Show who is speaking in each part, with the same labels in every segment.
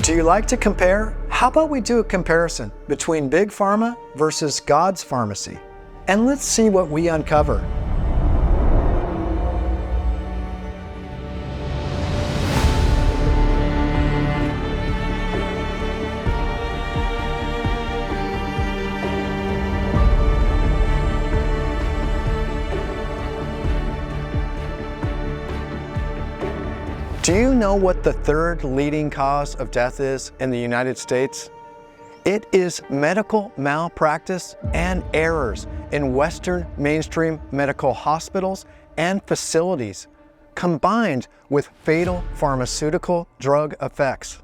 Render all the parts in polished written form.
Speaker 1: Do you like to compare? How about we do a comparison between Big Pharma versus God's pharmacy? And let's see what we uncover. Do you know what the third leading cause of death is in the United States? It is medical malpractice and errors in Western mainstream medical hospitals and facilities, combined with fatal pharmaceutical drug effects.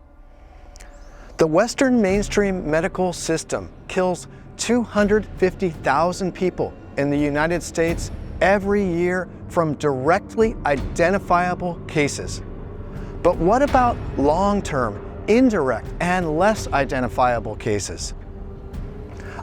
Speaker 1: The Western mainstream medical system kills 250,000 people in the United States every year from directly identifiable cases. But what about long-term, indirect, and less identifiable cases?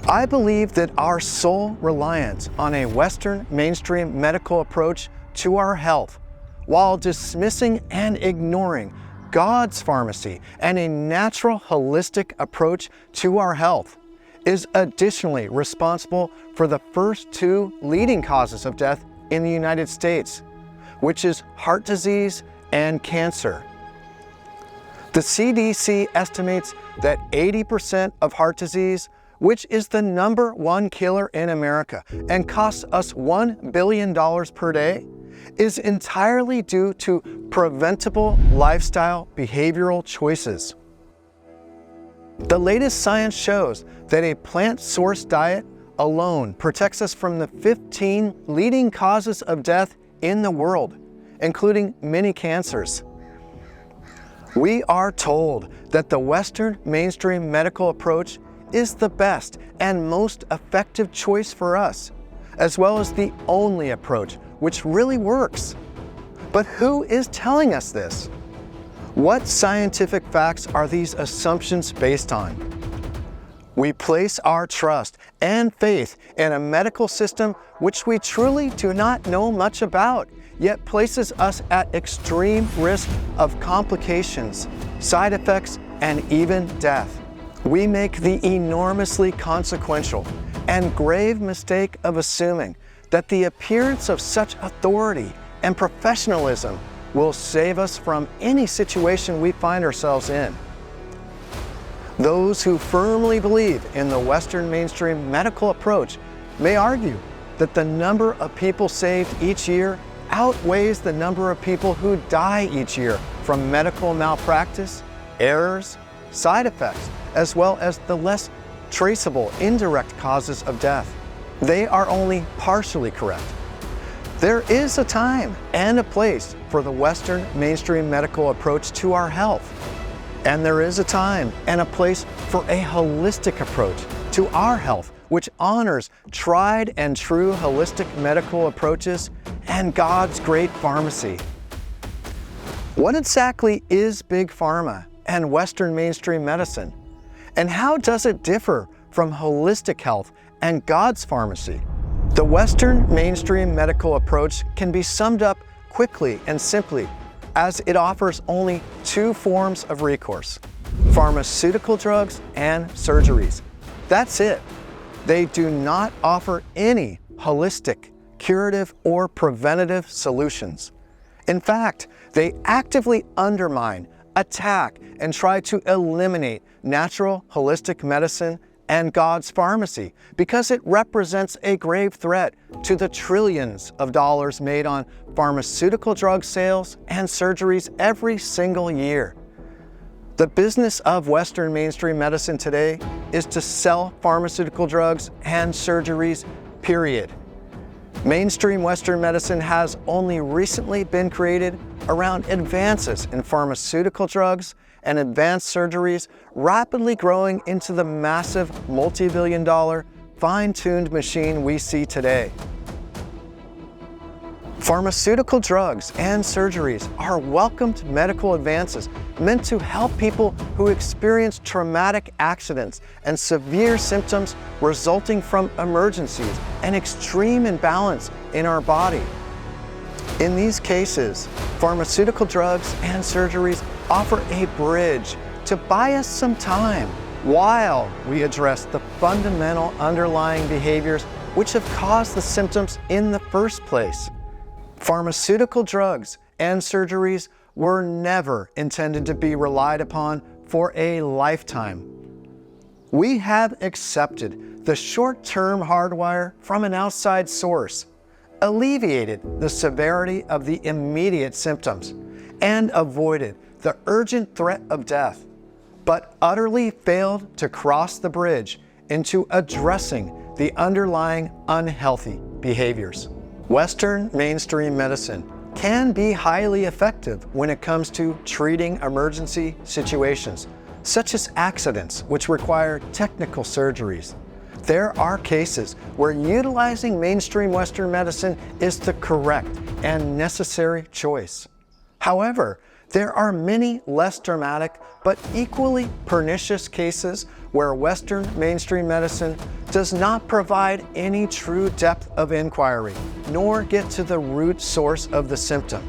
Speaker 1: I believe that our sole reliance on a Western mainstream medical approach to our health, while dismissing and ignoring God's pharmacy and a natural holistic approach to our health, is additionally responsible for the first two leading causes of death in the United States, which is heart disease and cancer. The CDC estimates that 80% of heart disease, which is the #1 killer in America and costs us $1 billion per day, is entirely due to preventable lifestyle behavioral choices. The latest science shows that a plant-sourced diet alone protects us from the 15 leading causes of death in the world, including many cancers. We are told that the Western mainstream medical approach is the best and most effective choice for us, as well as the only approach which really works. But who is telling us this? What scientific facts are these assumptions based on? We place our trust and faith in a medical system which we truly do not know much about, yet places us at extreme risk of complications, side effects, and even death. We make the enormously consequential and grave mistake of assuming that the appearance of such authority and professionalism will save us from any situation we find ourselves in. Those who firmly believe in the Western mainstream medical approach may argue that the number of people saved each year outweighs the number of people who die each year from medical malpractice, errors, side effects, as well as the less traceable indirect causes of death. They are only partially correct. There is a time and a place for the Western mainstream medical approach to our health. And there is a time and a place for a holistic approach to our health, which honors tried and true holistic medical approaches and God's great pharmacy. What exactly is Big Pharma and Western mainstream medicine? And how does it differ from holistic health and God's pharmacy? The Western mainstream medical approach can be summed up quickly and simply as it offers only two forms of recourse: pharmaceutical drugs and surgeries. That's it. They do not offer any holistic, curative, or preventative solutions. In fact, they actively undermine, attack, and try to eliminate natural holistic medicine and God's pharmacy because it represents a grave threat to the trillions of dollars made on pharmaceutical drug sales and surgeries every single year. The business of Western mainstream medicine today is to sell pharmaceutical drugs and surgeries, period. Mainstream Western medicine has only recently been created around advances in pharmaceutical drugs and advanced surgeries, rapidly growing into the massive multi-billion-dollar fine-tuned machine we see today. Pharmaceutical drugs and surgeries are welcomed medical advances meant to help people who experience traumatic accidents and severe symptoms resulting from emergencies and extreme imbalance in our body. In these cases, pharmaceutical drugs and surgeries offer a bridge to buy us some time while we address the fundamental underlying behaviors which have caused the symptoms in the first place. Pharmaceutical drugs and surgeries were never intended to be relied upon for a lifetime. We have accepted the short-term hardwire from an outside source, alleviated the severity of the immediate symptoms, and avoided the urgent threat of death, but utterly failed to cross the bridge into addressing the underlying unhealthy behaviors. Western mainstream medicine can be highly effective when it comes to treating emergency situations, such as accidents which require technical surgeries. There are cases where utilizing mainstream Western medicine is the correct and necessary choice. However, there are many less dramatic but equally pernicious cases where Western mainstream medicine does not provide any true depth of inquiry, nor get to the root source of the symptom.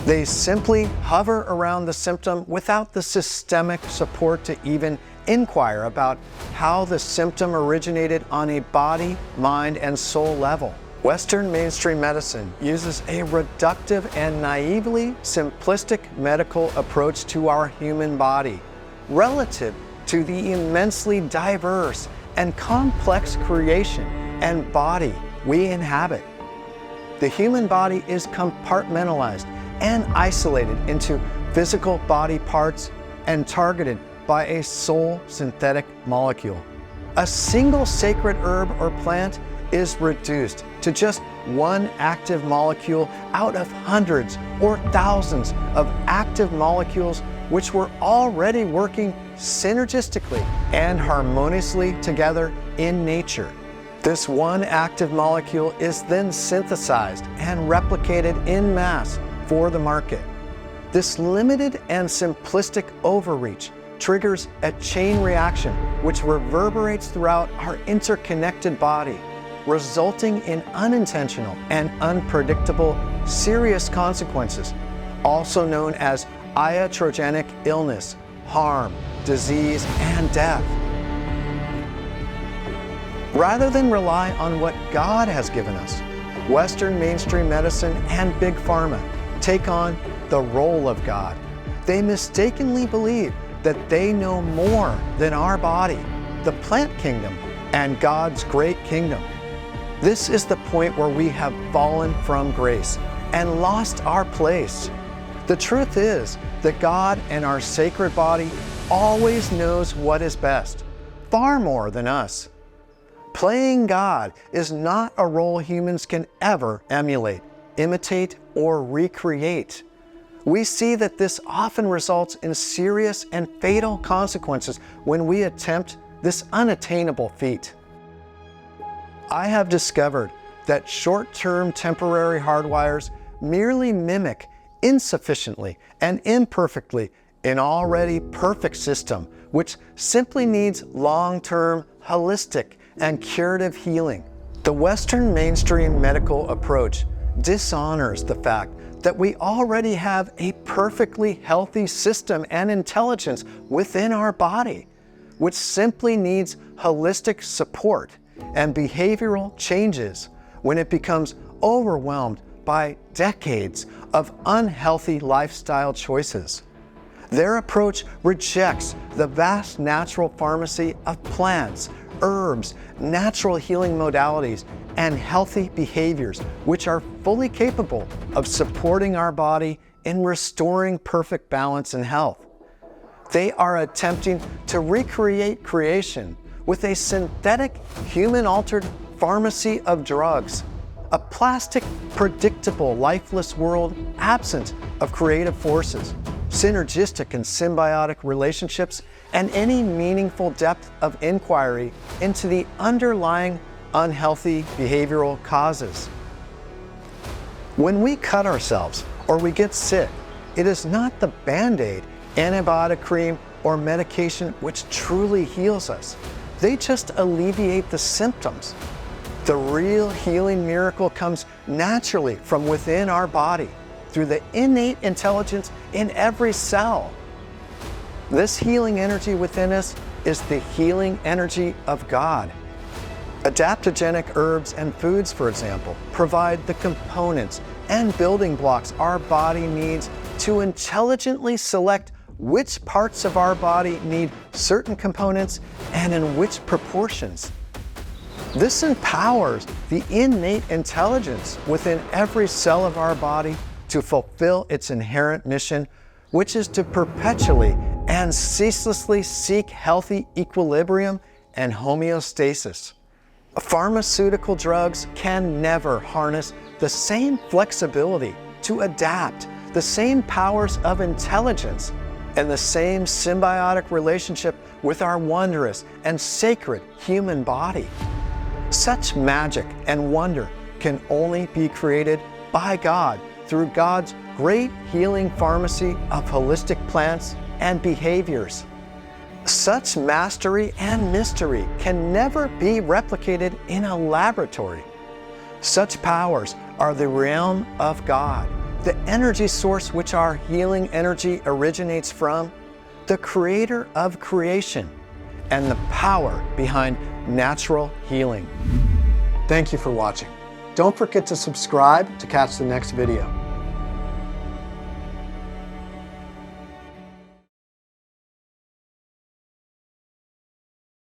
Speaker 1: They simply hover around the symptom without the systemic support to even inquire about how the symptom originated on a body, mind, and soul level. Western mainstream medicine uses a reductive and naively simplistic medical approach to our human body, relative to the immensely diverse and complex creation and body we inhabit. The human body is compartmentalized and isolated into physical body parts and targeted by a sole synthetic molecule. A single sacred herb or plant is reduced to just one active molecule out of hundreds or thousands of active molecules which were already working synergistically and harmoniously together in nature. This one active molecule is then synthesized and replicated in mass for the market. This limited and simplistic overreach triggers a chain reaction which reverberates throughout our interconnected body, resulting in unintentional and unpredictable serious consequences, also known as iatrogenic illness, harm, disease, and death. Rather than rely on what God has given us, Western mainstream medicine and Big Pharma take on the role of God. They mistakenly believe that they know more than our body, the plant kingdom, and God's great kingdom. This is the point where we have fallen from grace and lost our place. The truth is that God and our sacred body always knows what is best, far more than us. Playing God is not a role humans can ever emulate, imitate, or recreate. We see that this often results in serious and fatal consequences when we attempt this unattainable feat. I have discovered that short-term temporary hardwires merely mimic insufficiently and imperfectly an already perfect system, which simply needs long-term, holistic, and curative healing. The Western mainstream medical approach dishonors the fact that we already have a perfectly healthy system and intelligence within our body, which simply needs holistic support and behavioral changes when it becomes overwhelmed by decades of unhealthy lifestyle choices. Their approach rejects the vast natural pharmacy of plants, herbs, natural healing modalities, and healthy behaviors, which are fully capable of supporting our body in restoring perfect balance and health. They are attempting to recreate creation with a synthetic, human-altered pharmacy of drugs, a plastic, predictable, lifeless world absent of creative forces, synergistic and symbiotic relationships, and any meaningful depth of inquiry into the underlying unhealthy behavioral causes. When we cut ourselves or we get sick, it is not the Band-Aid, antibiotic cream, or medication which truly heals us. They just alleviate the symptoms. The real healing miracle comes naturally from within our body, through the innate intelligence in every cell. This healing energy within us is the healing energy of God. Adaptogenic herbs and foods, for example, provide the components and building blocks our body needs to intelligently select which parts of our body need certain components and in which proportions. This empowers the innate intelligence within every cell of our body to fulfill its inherent mission, which is to perpetually and ceaselessly seek healthy equilibrium and homeostasis. Pharmaceutical drugs can never harness the same flexibility to adapt, the same powers of intelligence, and the same symbiotic relationship with our wondrous and sacred human body. Such magic and wonder can only be created by God through God's great healing pharmacy of holistic plants and behaviors. Such mastery and mystery can never be replicated in a laboratory. Such powers are the realm of God, the energy source which our healing energy originates from, the creator of creation, and the power behind natural healing. Thank you for watching. Don't forget to subscribe to catch the next video.